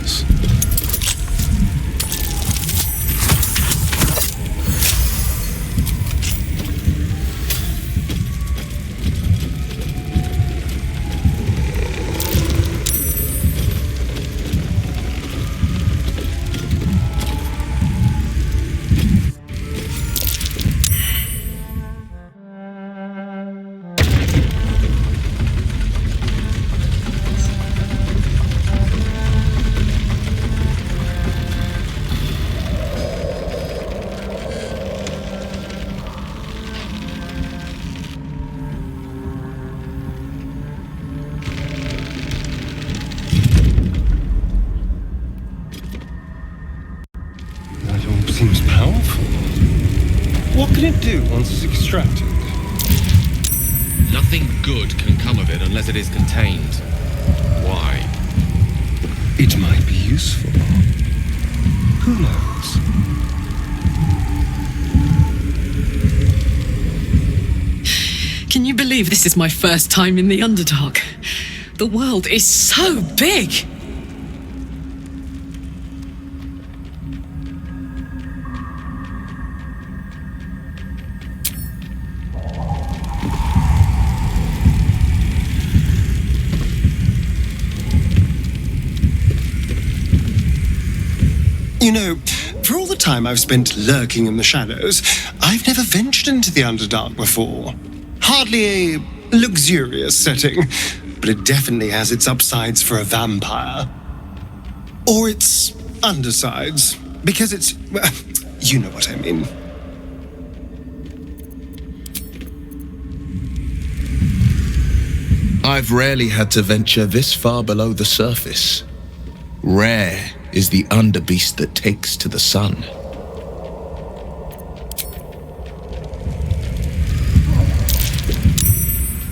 things. Seems powerful. What can it do once it's extracted? Nothing good can come of it unless it is contained. Why? It might be useful. Who knows? Can you believe this is my first time in the Underdark? The world is so big! You know, for all the time I've spent lurking in the shadows, I've never ventured into the Underdark before. Hardly a luxurious setting, but it definitely has its upsides for a vampire. Or its undersides, because it's... well, you know what I mean. I've rarely had to venture this far below the surface. Rare is the underbeast that takes to the sun.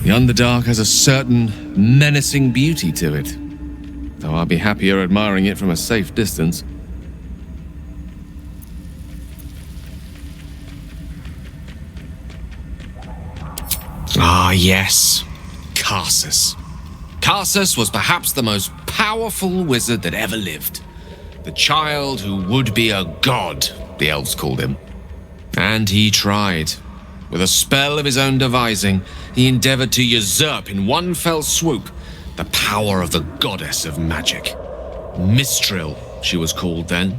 The Underdark has a certain menacing beauty to it, though I'll be happier admiring it from a safe distance. Ah, yes. Karsus. Karsus was perhaps the most powerful wizard that ever lived. The child who would be a god, the elves called him. And he tried. With a spell of his own devising, he endeavored to usurp in one fell swoop the power of the goddess of magic. Mistral, she was called then.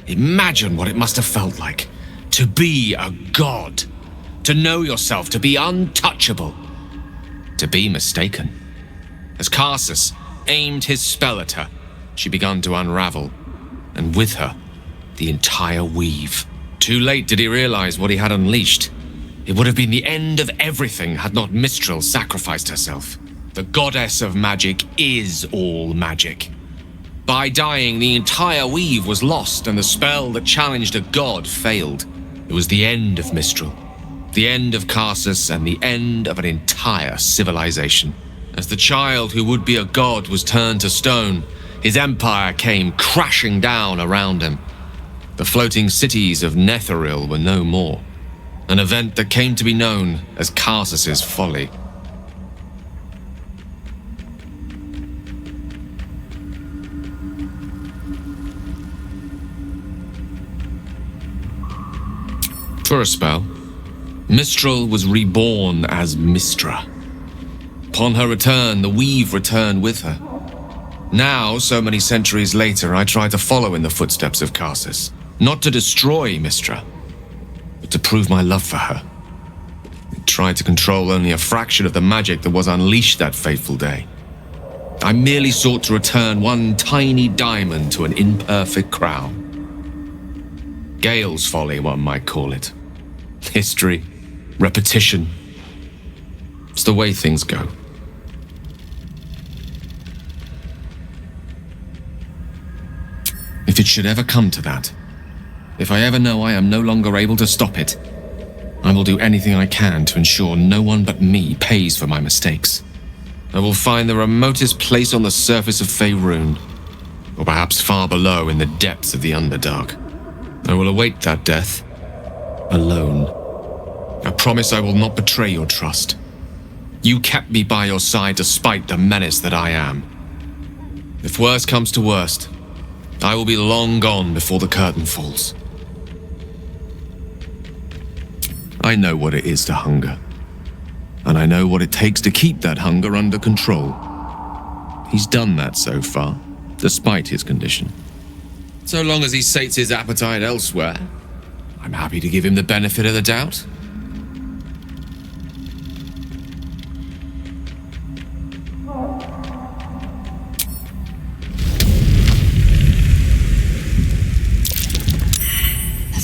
Imagine what it must have felt like to be a god, to know yourself, to be untouchable, to be mistaken. As Karsus aimed his spell at her, she began to unravel, and with her, the entire weave. Too late did he realize what he had unleashed. It would have been the end of everything had not Mistral sacrificed herself. The goddess of magic is all magic. By dying, the entire weave was lost, and the spell that challenged a god failed. It was the end of Mistral, the end of Karsus, and the end of an entire civilization. As the child who would be a god was turned to stone, his empire came crashing down around him. The floating cities of Netheril were no more, an event that came to be known as Karsus's folly. For a spell, Mistral was reborn as Mistra. Upon her return, the weave returned with her. Now, so many centuries later, I try to follow in the footsteps of Karsus, not to destroy Mistra, but to prove my love for her. I tried to control only a fraction of the magic that was unleashed that fateful day. I merely sought to return one tiny diamond to an imperfect crown. Gale's folly, one might call it. History, repetition. It's the way things go. If it should ever come to that, if I ever know I am no longer able to stop it, I will do anything I can to ensure no one but me pays for my mistakes. I will find the remotest place on the surface of Faerun, or perhaps far below in the depths of the Underdark. I will await that death, alone. I promise I will not betray your trust. You kept me by your side despite the menace that I am. If worst comes to worst, I will be long gone before the curtain falls. I know what it is to hunger. And I know what it takes to keep that hunger under control. He's done that so far, despite his condition. So long as he sates his appetite elsewhere, I'm happy to give him the benefit of the doubt.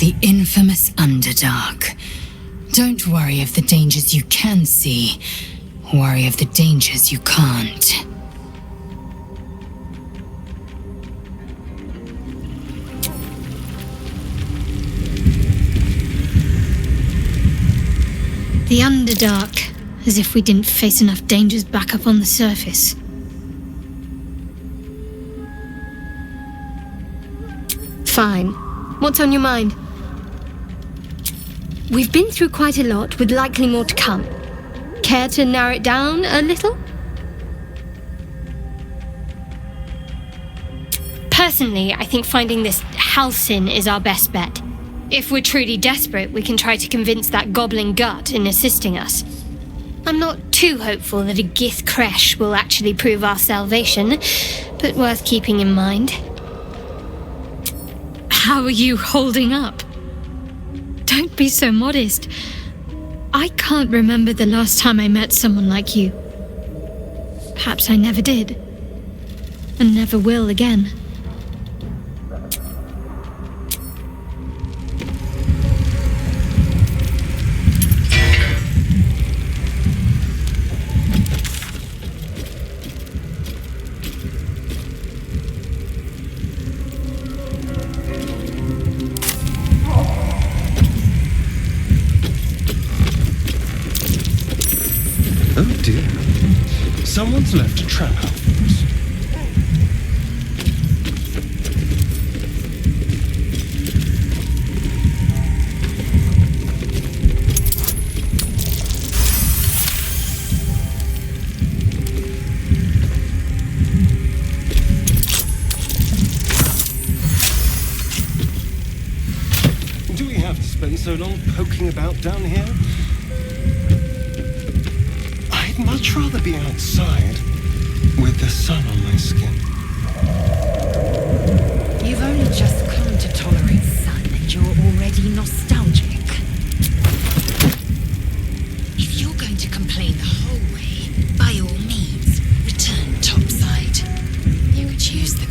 The infamous Underdark. Don't worry of the dangers you can see. Worry of the dangers you can't. The Underdark, as if we didn't face enough dangers back up on the surface. Fine. What's on your mind? We've been through quite a lot, with likely more to come. Care to narrow it down a little? Personally, I think finding this Halcyon is our best bet. If we're truly desperate, we can try to convince that goblin gut in assisting us. I'm not too hopeful that a Gith Kresh will actually prove our salvation, but worth keeping in mind. How are you holding up? Don't be so modest. I can't remember the last time I met someone like you. Perhaps I never did. And never will again. Oh dear. Someone's left a trap out for us. Do we have to spend so long poking about down here? I'd much rather be outside with the sun on my skin. You've only just come to tolerate sun and you're already nostalgic. If you're going to complain the whole way, by all means, return topside. You could use the...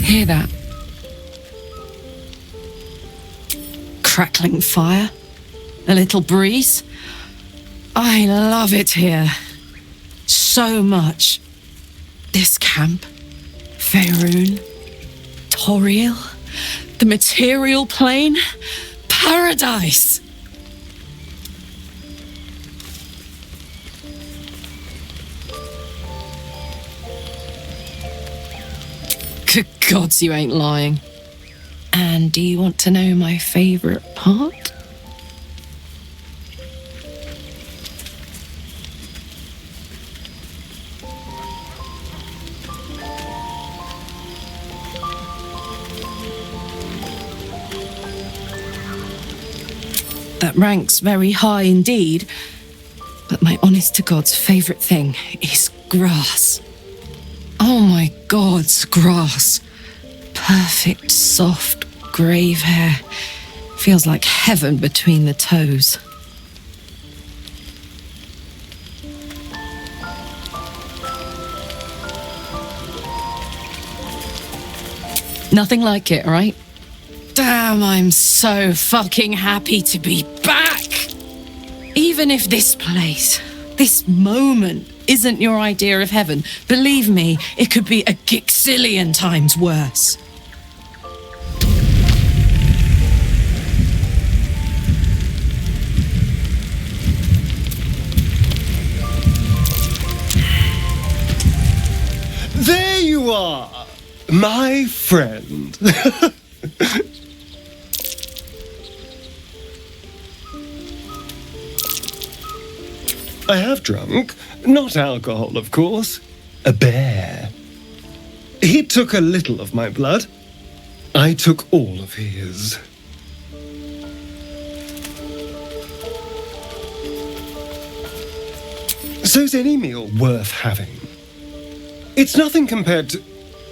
Hear that? Crackling fire? A little breeze? I love it here. So much. This camp, Faerun, Toriel, the material plane, paradise. Good gods, you ain't lying. And do you want to know my favourite part? That ranks very high indeed, but my honest to God's favourite thing is grass. Oh my God's grass. Perfect, soft, grave hair. Feels like heaven between the toes. Nothing like it, right? Damn, I'm so fucking happy to be back! Even if this place, this moment, isn't your idea of heaven, believe me, it could be a gixillion times worse. There you are, my friend. I have drunk, not alcohol, of course, a bear. He took a little of my blood. I took all of his. So's any meal worth having. It's nothing compared to,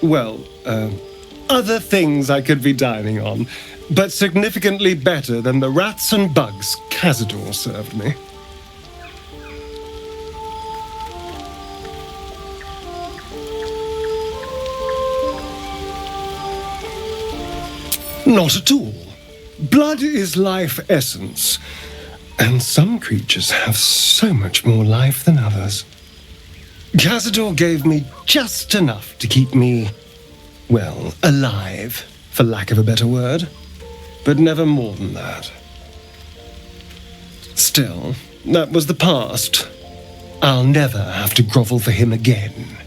well, other things I could be dining on, but significantly better than the rats and bugs Cazador served me. Not at all. Blood is life essence, and some creatures have so much more life than others. Cazador gave me just enough to keep me, well, alive, for lack of a better word, but never more than that. Still, that was the past. I'll never have to grovel for him again.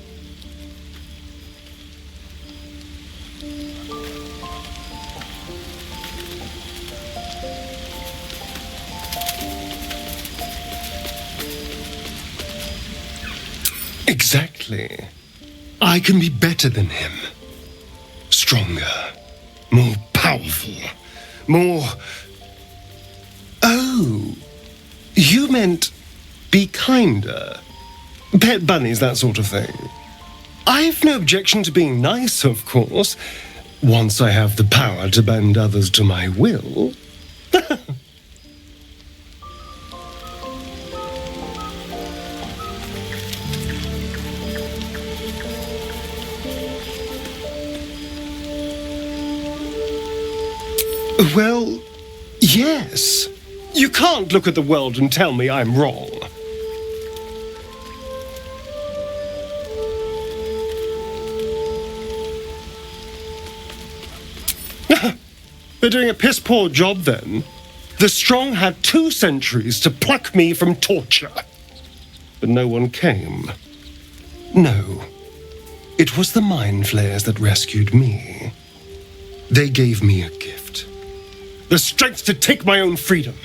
Exactly. I can be better than him. Stronger. More powerful. More... Oh. You meant be kinder. Pet bunnies, that sort of thing. I've no objection to being nice, of course, once I have the power to bend others to my will. Well, yes. You can't look at the world and tell me I'm wrong. They're doing a piss-poor job then. The strong had 2 centuries to pluck me from torture. But no one came. No. It was the mind flayers that rescued me. They gave me a gift. The strength to take my own freedom.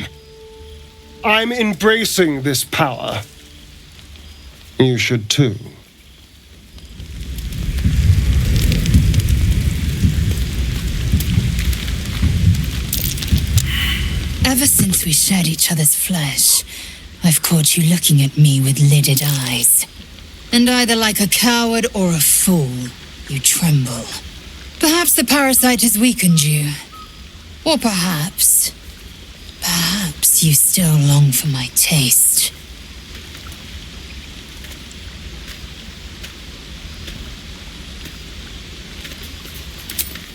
I'm embracing this power. You should too. Ever since we shared each other's flesh, I've caught you looking at me with lidded eyes. And either like a coward or a fool, you tremble. Perhaps the parasite has weakened you. Or perhaps you still long for my taste.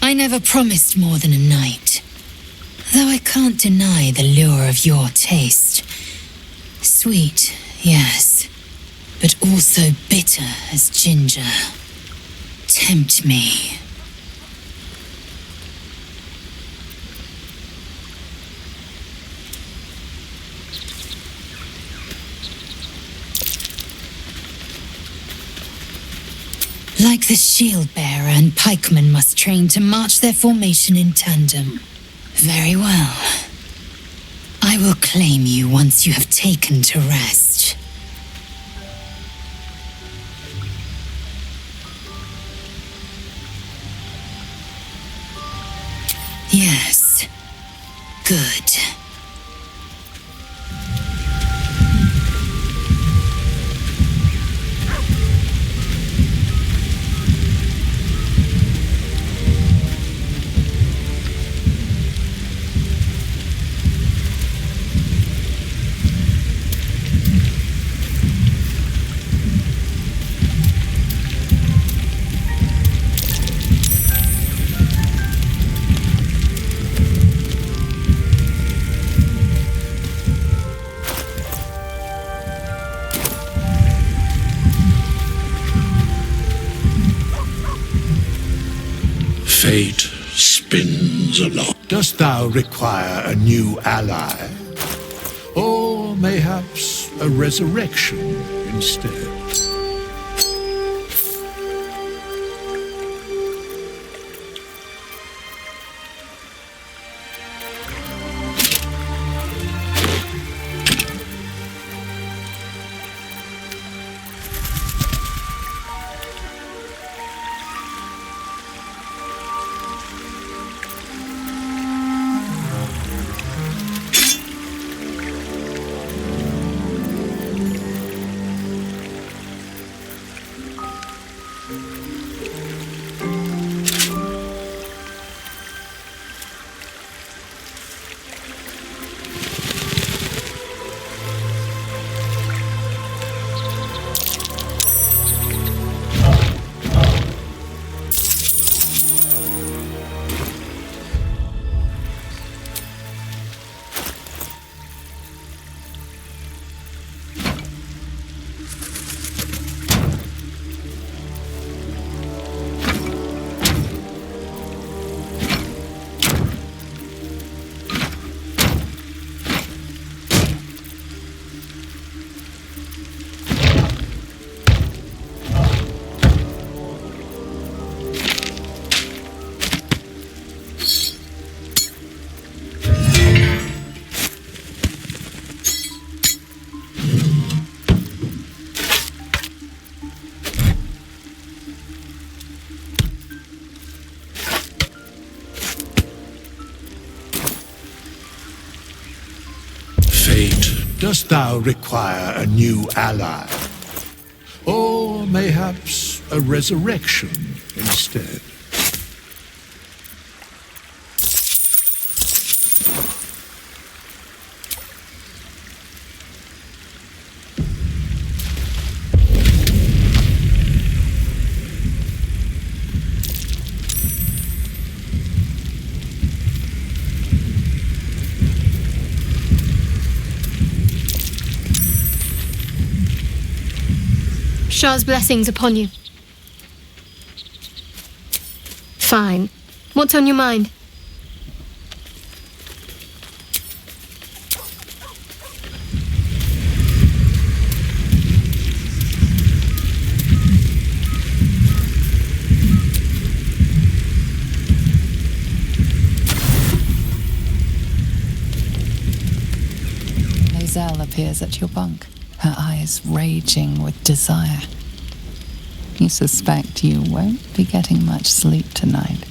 I never promised more than a night. Though I can't deny the lure of your taste. Sweet, yes, but also bitter as ginger. Tempt me. Like the shield bearer and pikeman must train to march their formation in tandem. Very well. I will claim you once you have taken to rest. Yes. Good. Fate spins along. Dost thou require a new ally? Or mayhaps a resurrection instead? Dost thou require a new ally? Or mayhaps a resurrection instead? Shah's blessings upon you. Fine. What's on your mind? Lae'zel appears at your bunk, her eyes raging with desire. You suspect you won't be getting much sleep tonight.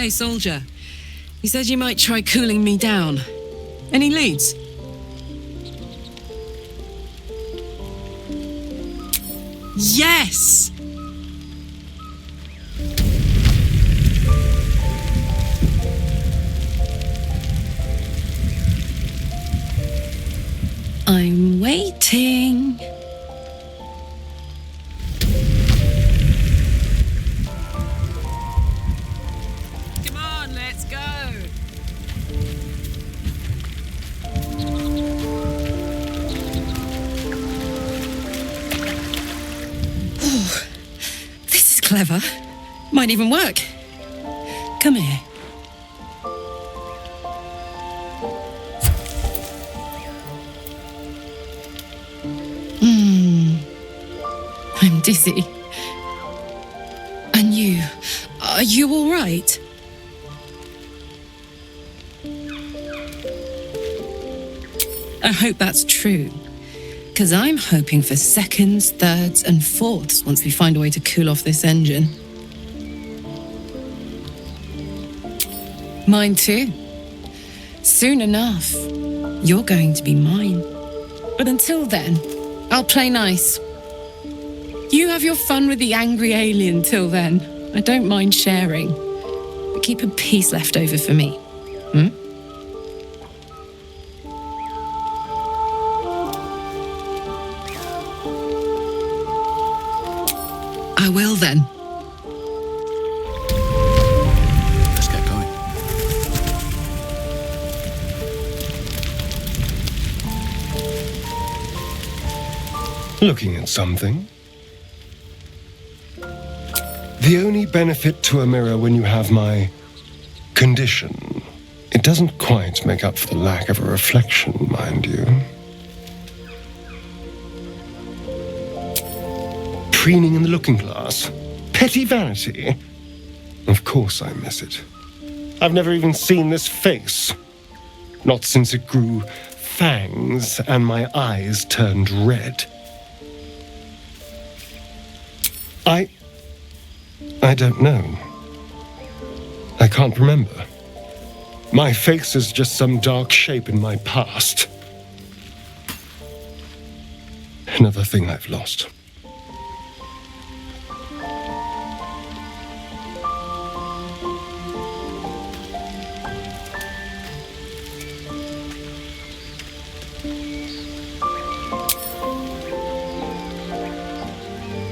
Hey, soldier. You said you might try cooling me down. Any leads? Yes! I'm waiting. Come on, let's go. Oh, this is clever. Might even work. Come here. I'm dizzy. And you? Are you all right? I hope that's true. Because I'm hoping for seconds, thirds, and fourths once we find a way to cool off this engine. Mine too. Soon enough, you're going to be mine. But until then, I'll play nice. You have your fun with the angry alien till then. I don't mind sharing. But keep a piece left over for me. I will then. Let's get going. Looking at something. The only benefit to a mirror when you have my condition, it doesn't quite make up for the lack of a reflection, mind you. Preening in the looking glass. Petty vanity. Of course I miss it. I've never even seen this face. Not since it grew fangs and my eyes turned red. I don't know. I can't remember. My face is just some dark shape in my past. Another thing I've lost.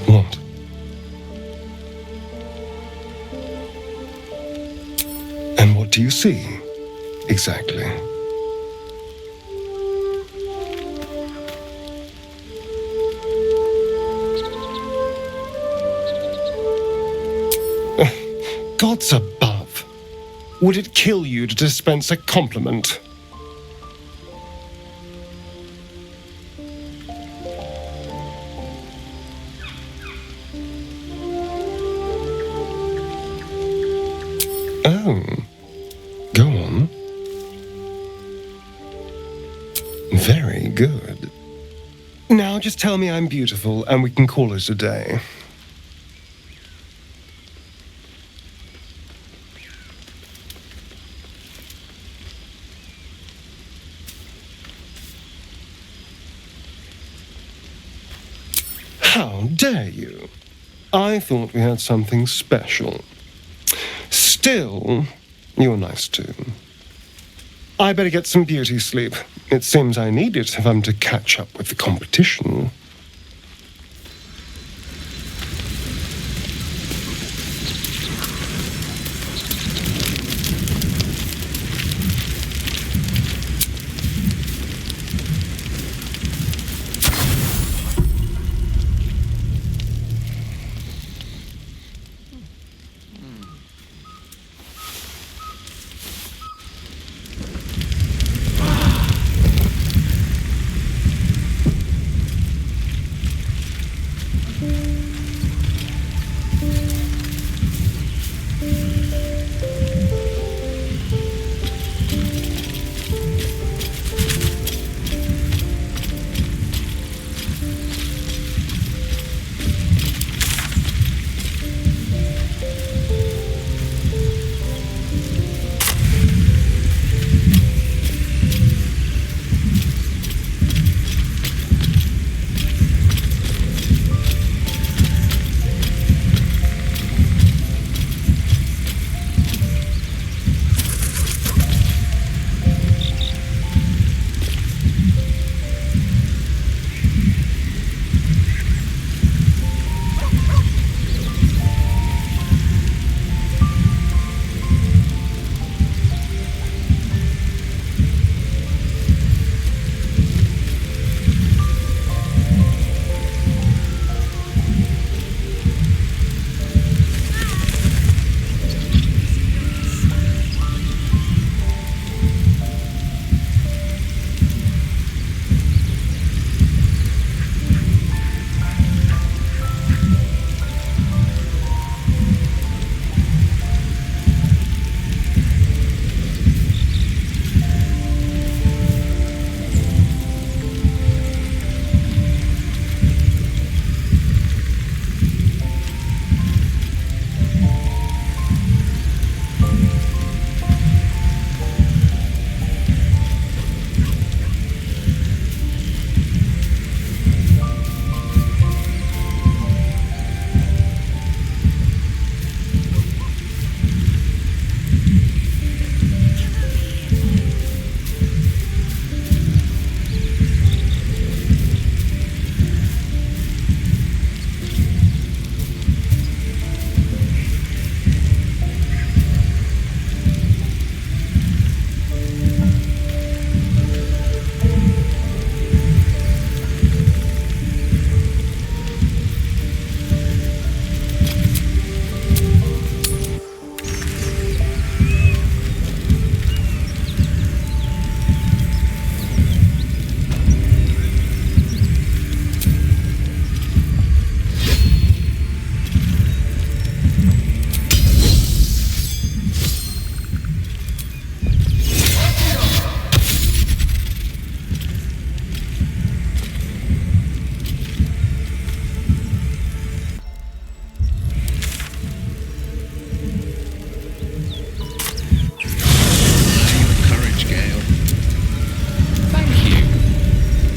What? And what do you see, exactly? Gods above! Would it kill you to dispense a compliment? Oh. Go on. Very good. Now just tell me I'm beautiful and we can call it a day. How dare you? I thought we had something special. Still, you're nice too. I better get some beauty sleep. It seems I need it if I'm to catch up with the competition.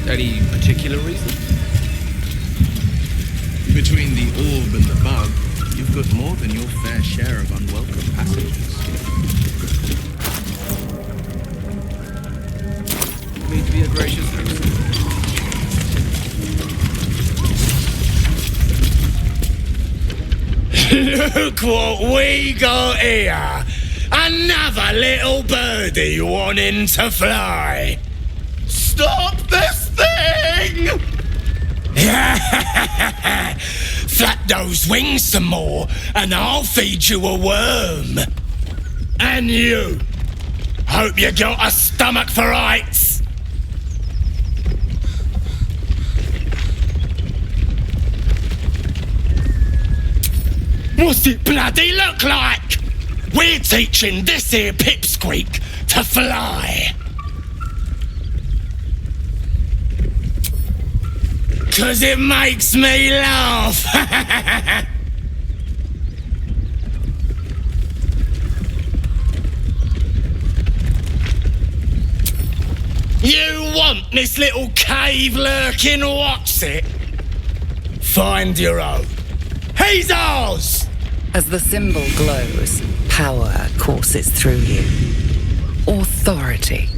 Any particular reason? Between the orb and the bug, you've got more than your fair share of unwelcome passengers. Mean to be a gracious host. Look what we got here! Another little birdie wanting to fly! Stop this thing! Flap those wings some more, and I'll feed you a worm. And you! Hope you got a stomach for heights! What's it bloody look like? We're teaching this here pipsqueak to fly. 'Cause it makes me laugh. You want this little cave lurking what's it? Find your own. He's ours! As the symbol glows, power courses through you. Authority.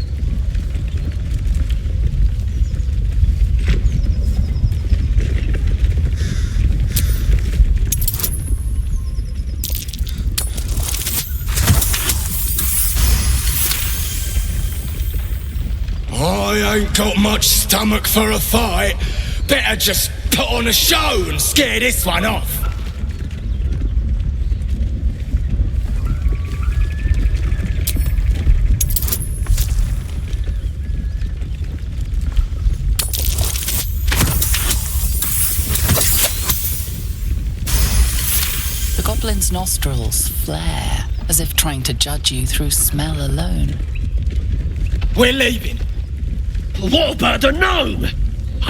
I ain't got much stomach for a fight. Better just put on a show and scare this one off. The goblin's nostrils flare, as if trying to judge you through smell alone. We're leaving. What about the gnome?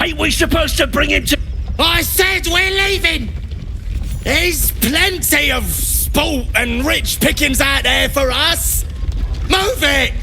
Ain't we supposed to bring him to... I said we're leaving! There's plenty of sport and rich pickings out there for us! Move it!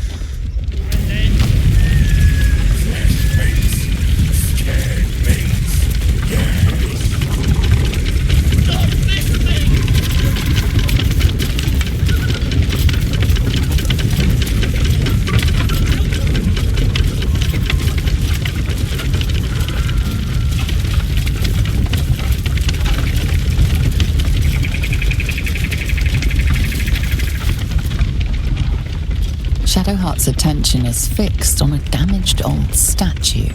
Shadowheart's attention is fixed on a damaged old statue.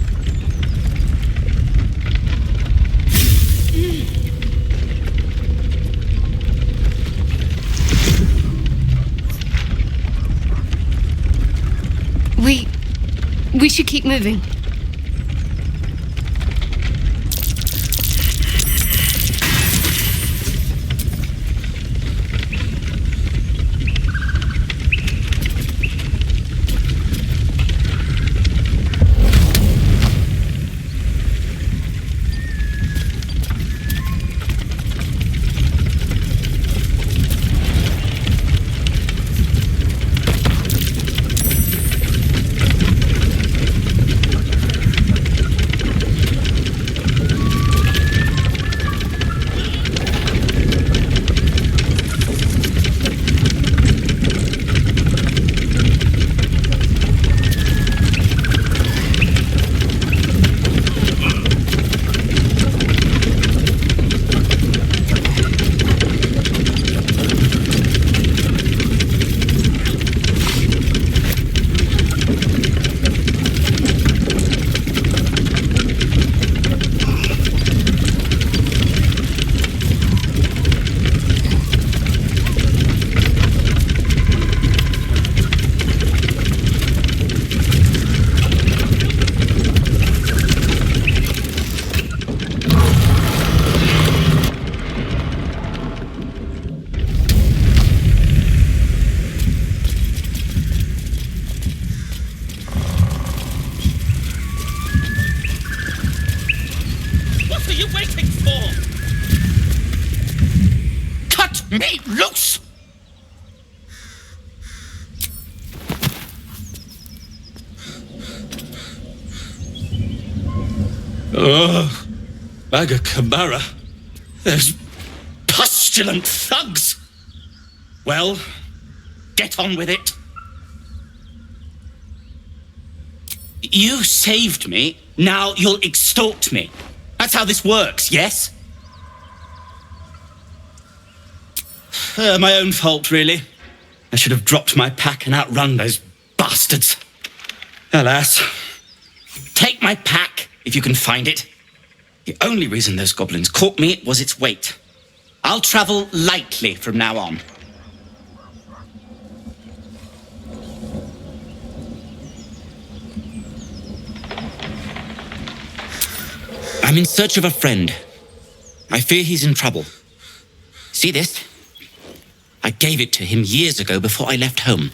We should keep moving. Me loose! Oh, Agakamara. Those pustulant thugs. Well, get on with it. You saved me, now you'll extort me. That's how this works, yes? My own fault, really. I should have dropped my pack and outrun those bastards. Alas. Take my pack, if you can find it. The only reason those goblins caught me was its weight. I'll travel lightly from now on. I'm in search of a friend. I fear he's in trouble. See this? I gave it to him years ago before I left home.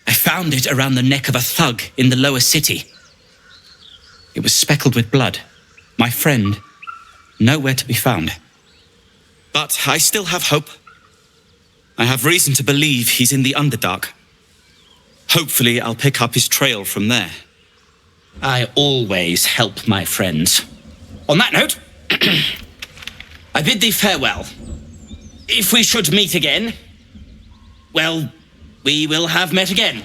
I found it around the neck of a thug in the lower city. It was speckled with blood. My friend, nowhere to be found. But I still have hope. I have reason to believe he's in the Underdark. Hopefully I'll pick up his trail from there. I always help my friends. On that note, I bid thee farewell. If we should meet again, well, we will have met again.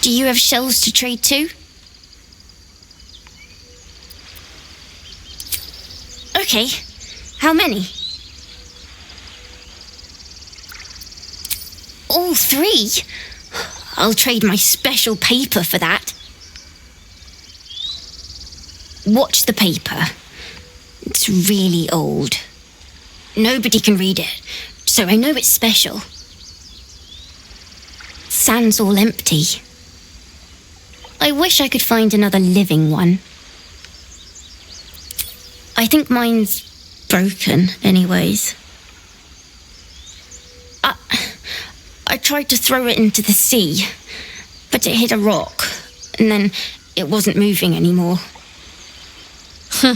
Do you have shells to trade too? Okay. How many? All 3? I'll trade my special paper for that. Watch the paper. It's really old. Nobody can read it, so I know it's special. Sand's all empty. I wish I could find another living one. I think mine's broken, anyways. I tried to throw it into the sea, but it hit a rock, and then it wasn't moving anymore. Huh.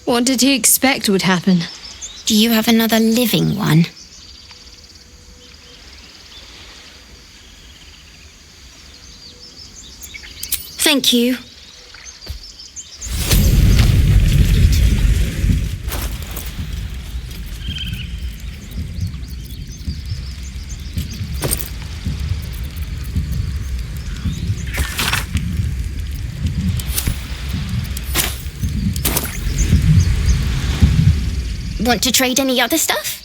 What did he expect would happen? Do you have another living one? Thank you. Want to trade any other stuff?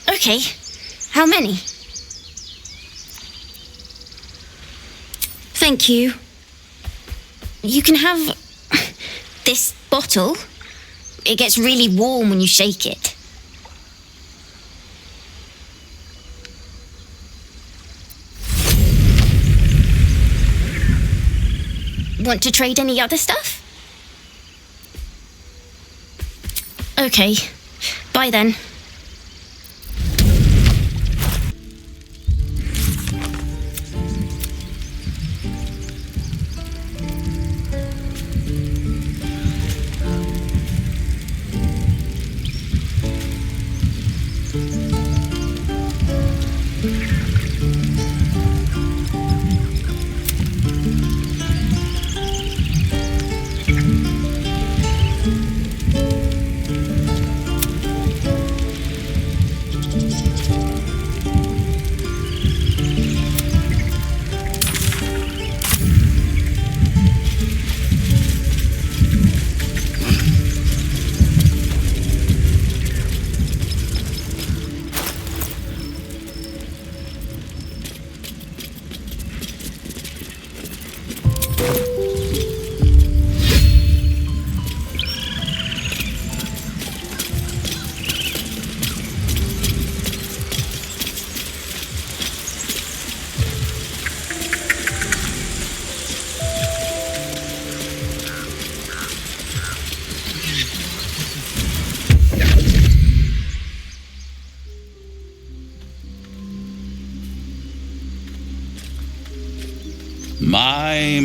Okay. How many? Thank you. You can have this bottle. It gets really warm when you shake it. Want to trade any other stuff? Okay. Bye then.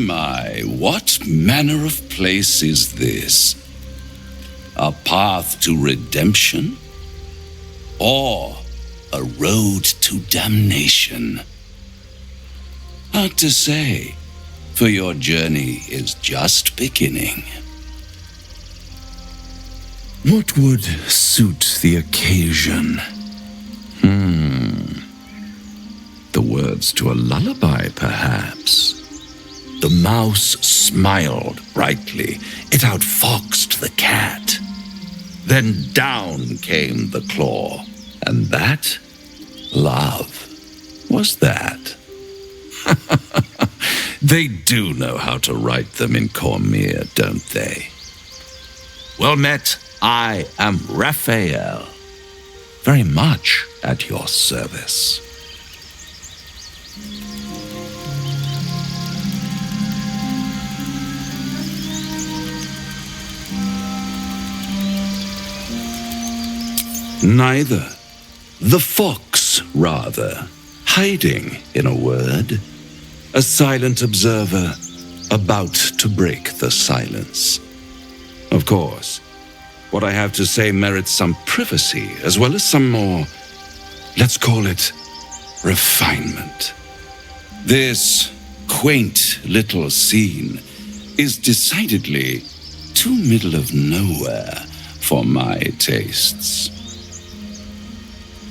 My, what manner of place is this? A path to redemption? Or a road to damnation? Hard to say, for your journey is just beginning. What would suit the occasion? The words to a lullaby, perhaps. The mouse smiled brightly. It outfoxed the cat. Then down came the claw. And that, love, was that. They do know how to write them in Cormier, don't they? Well met, I am Raphael. Very much at your service. Neither. The fox, rather. Hiding, in a word. A silent observer, about to break the silence. Of course, what I have to say merits some privacy, as well as some more, let's call it, refinement. This quaint little scene is decidedly too middle of nowhere for my tastes.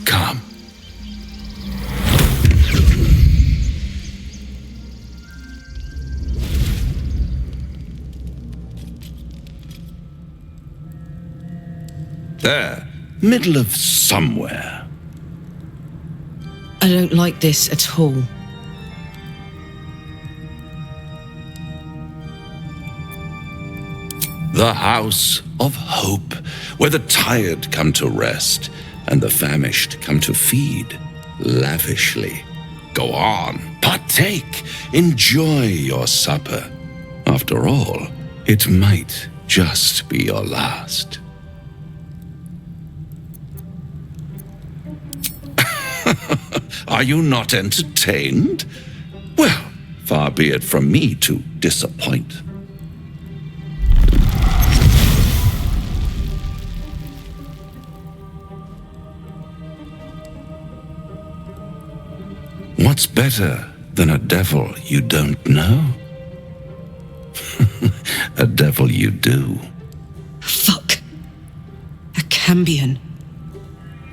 Come. There, middle of somewhere. I don't like this at all. The House of Hope, where the tired come to rest and the famished come to feed lavishly. Go on, partake, enjoy your supper. After all, it might just be your last. Are you not entertained? Well, far be it from me to disappoint. What's better than a devil you don't know? A devil you do. Fuck. A Cambion.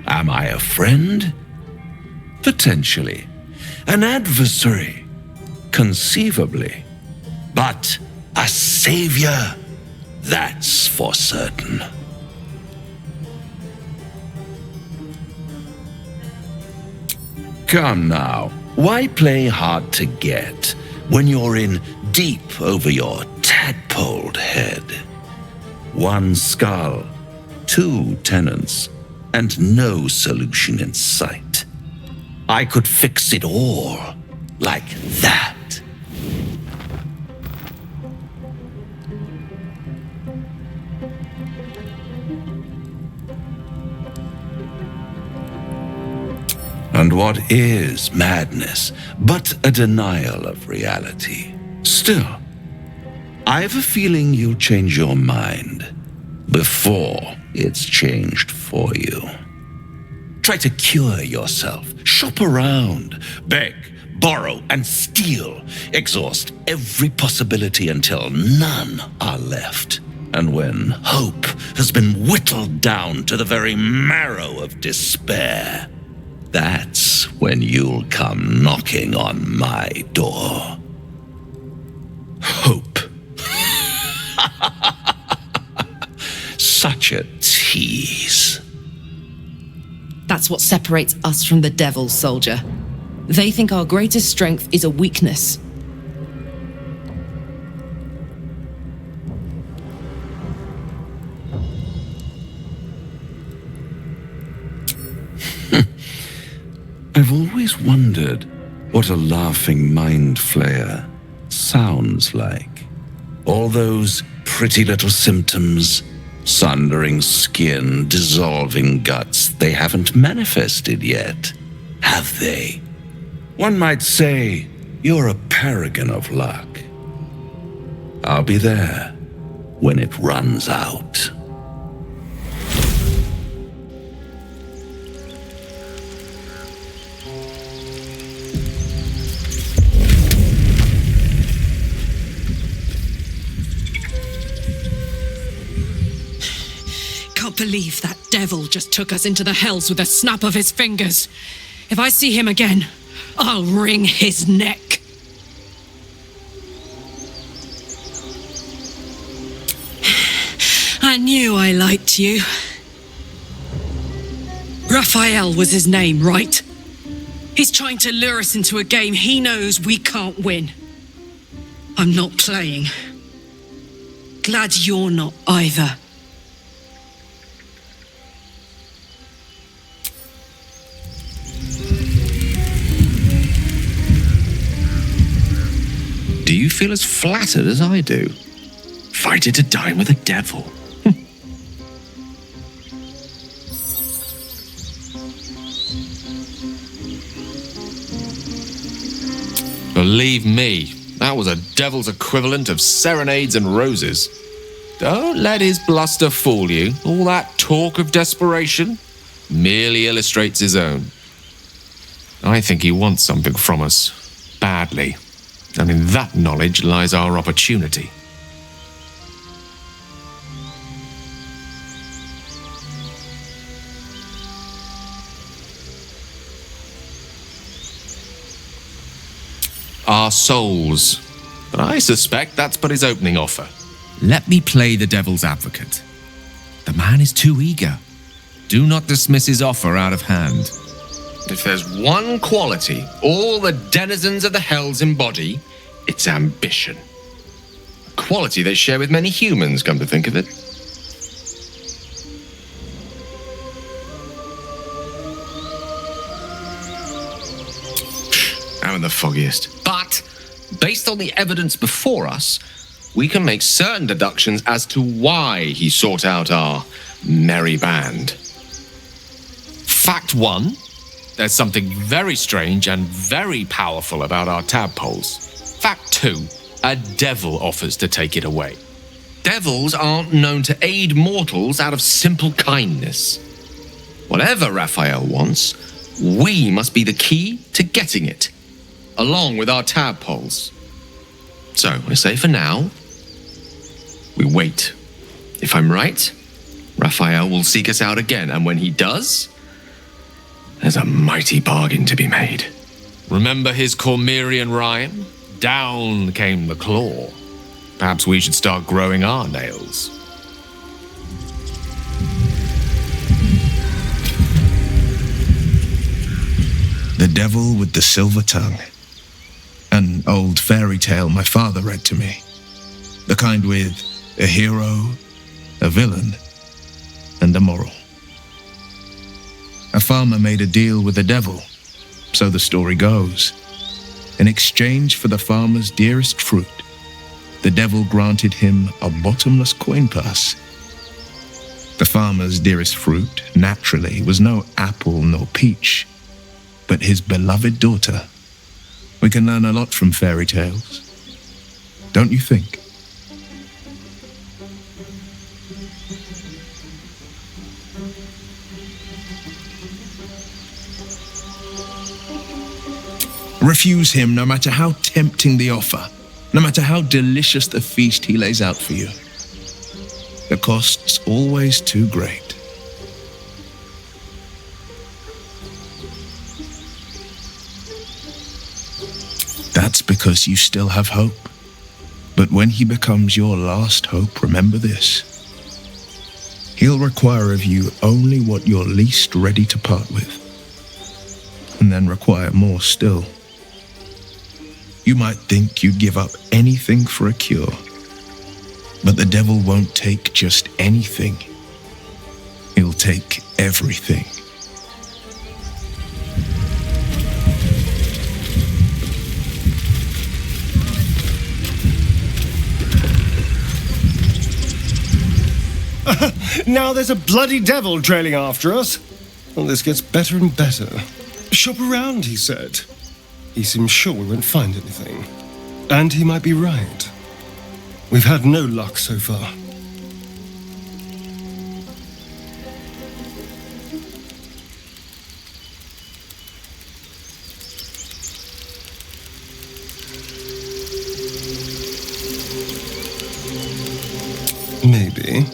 Am I a friend? Potentially. An adversary? Conceivably. But a savior? That's for certain. Come now, why play hard to get when you're in deep over your tadpoled head? One skull, 2 tenants, and no solution in sight. I could fix it all like that. And what is madness but a denial of reality? Still, I've a feeling you'll change your mind before it's changed for you. Try to cure yourself, shop around, beg, borrow, and steal. Exhaust every possibility until none are left. And when hope has been whittled down to the very marrow of despair, that's when you'll come knocking on my door. Hope. Such a tease. That's what separates us from the devil, soldier. They think our greatest strength is a weakness. I've always wondered what a laughing mind flayer sounds like. All those pretty little symptoms, sundering skin, dissolving guts, they haven't manifested yet, have they? One might say you're a paragon of luck. I'll be there when it runs out. Can't believe that devil just took us into the hells with a snap of his fingers. If I see him again, I'll wring his neck. I knew I liked you. Raphael was his name, right? He's trying to lure us into a game he knows we can't win. I'm not playing. Glad you're not either. Do you feel as flattered as I do? Fighting to dine with a devil. Believe me, that was a devil's equivalent of serenades and roses. Don't let his bluster fool you. All that talk of desperation merely illustrates his own. I think he wants something from us, badly. And in that knowledge lies our opportunity. Our souls. But I suspect that's but his opening offer. Let me play the devil's advocate. The man is too eager. do not dismiss his offer out of hand. If there's one quality all the denizens of the Hells embody, it's ambition. A quality they share with many humans, come to think of it. I'm in the foggiest. But, based on the evidence before us, we can make certain deductions as to why he sought out our merry band. Fact 1. There's something very strange and very powerful about our tadpoles. Fact 2. A devil offers to take it away. Devils aren't known to aid mortals out of simple kindness. Whatever Raphael wants, we must be the key to getting it, along with our tadpoles. So, I say for now, we wait. If I'm right, Raphael will seek us out again, and when he does, there's a mighty bargain to be made. Remember his Cormyrean rhyme? Down came the claw. Perhaps we should start growing our nails. The Devil with the Silver Tongue. An old fairy tale my father read to me. The kind with a hero, a villain, and a moral. A farmer made a deal with the devil, so the story goes. In exchange for the farmer's dearest fruit, the devil granted him a bottomless coin purse. The farmer's dearest fruit, naturally, was no apple nor peach, but his beloved daughter. We can learn a lot from fairy tales, don't you think? Refuse him no matter how tempting the offer, no matter how delicious the feast he lays out for you. The cost's always too great. That's because you still have hope. But when he becomes your last hope, remember this. He'll require of you only what you're least ready to part with, and then require more still. You might think you'd give up anything for a cure, but the devil won't take just anything. He'll take everything. Now there's a bloody devil trailing after us. Well, this gets better and better. Shop around, he said. He seems sure we won't find anything. And he might be right. We've had no luck so far. Maybe.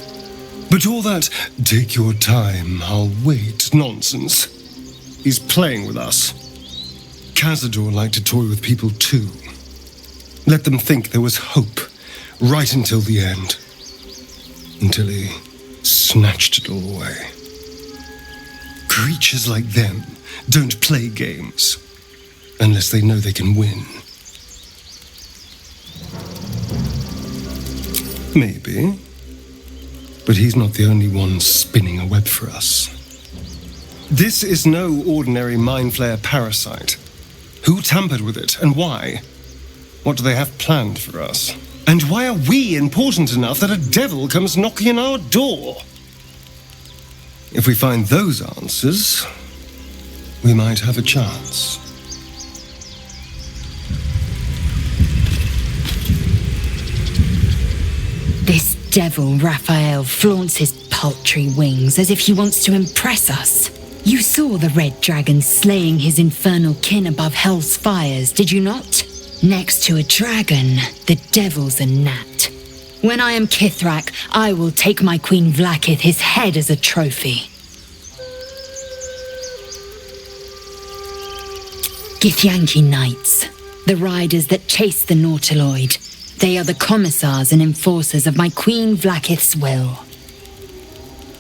But all that, take your time, I'll wait nonsense. He's playing with us. Cazador liked to toy with people too. Let them think there was hope, right until the end. Until he snatched it all away. Creatures like them don't play games, unless they know they can win. Maybe. But he's not the only one spinning a web for us. This is no ordinary Mind Flayer parasite. Who tampered with it, and why? What do they have planned for us? And why are we important enough that a devil comes knocking on our door? If we find those answers, we might have a chance. This devil Raphael flaunts his paltry wings as if he wants to impress us. You saw the red dragon slaying his infernal kin above hell's fires, did you not? Next to a dragon, the devil's a gnat. When I am Kithrak, I will take my Queen Vlaakith his head as a trophy. Githyanki Knights, the riders that chase the Nautiloid. They are the commissars and enforcers of my Queen Vlaakith's will.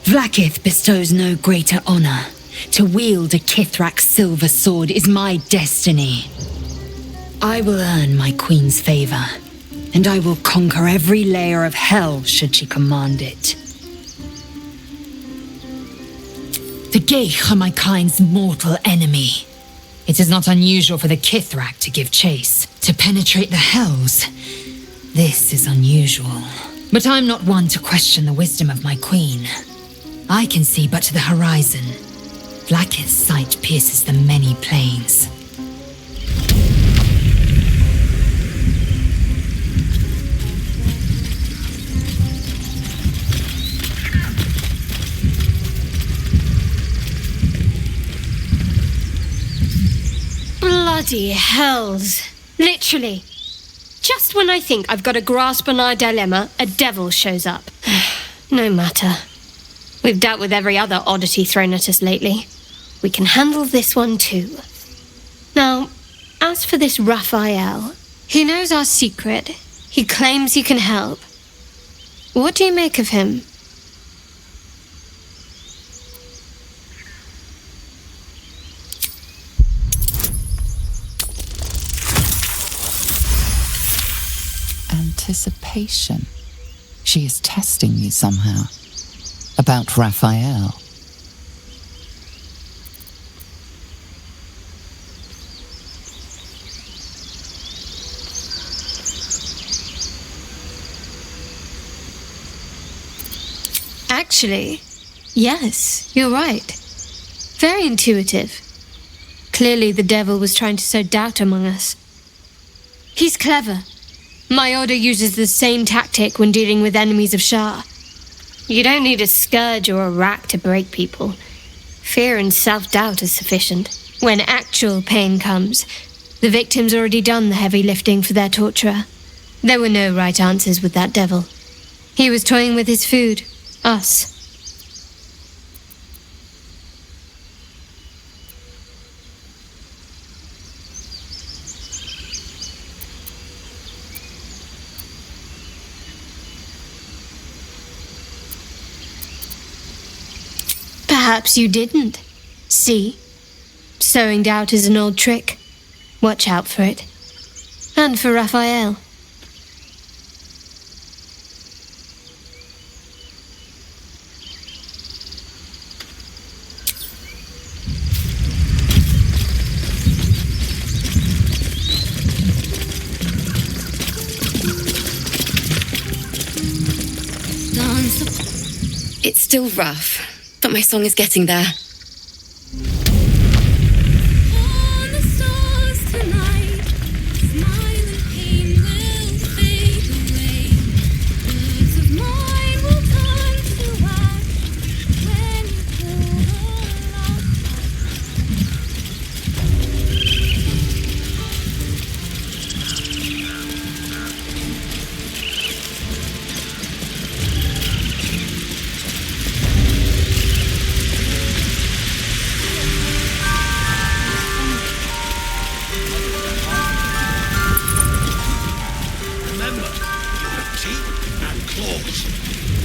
Vlaakith bestows no greater honor. To wield a Kithrak's silver sword is my destiny. I will earn my queen's favor, and I will conquer every layer of hell should she command it. The Geich are my kind's mortal enemy. It is not unusual for the Kithrak to give chase, to penetrate the hells. This is unusual. But I'm not one to question the wisdom of my queen. I can see but to the horizon. Vlaakith's sight pierces the many plains. Bloody hells. Literally. Just when I think I've got a grasp on our dilemma, a devil shows up. No matter. We've dealt with every other oddity thrown at us lately. We can handle this one too. Now, as for this Raphael, he knows our secret. He claims he can help. What do you make of him? Anticipation. She is testing you somehow. About Raphael. Actually, yes, you're right. Very intuitive. Clearly the devil was trying to sow doubt among us. He's clever. My order uses the same tactic when dealing with enemies of Shah. You don't need a scourge or a rack to break people. Fear and self-doubt is sufficient. When actual pain comes, the victim's already done the heavy lifting for their torturer. There were no right answers with that devil. He was toying with his food, us. Perhaps you didn't. See? Sowing doubt is an old trick. Watch out for it. And for Raphael. It's still rough, but my song is getting there.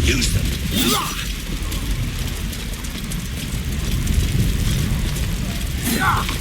Use them. Yeah.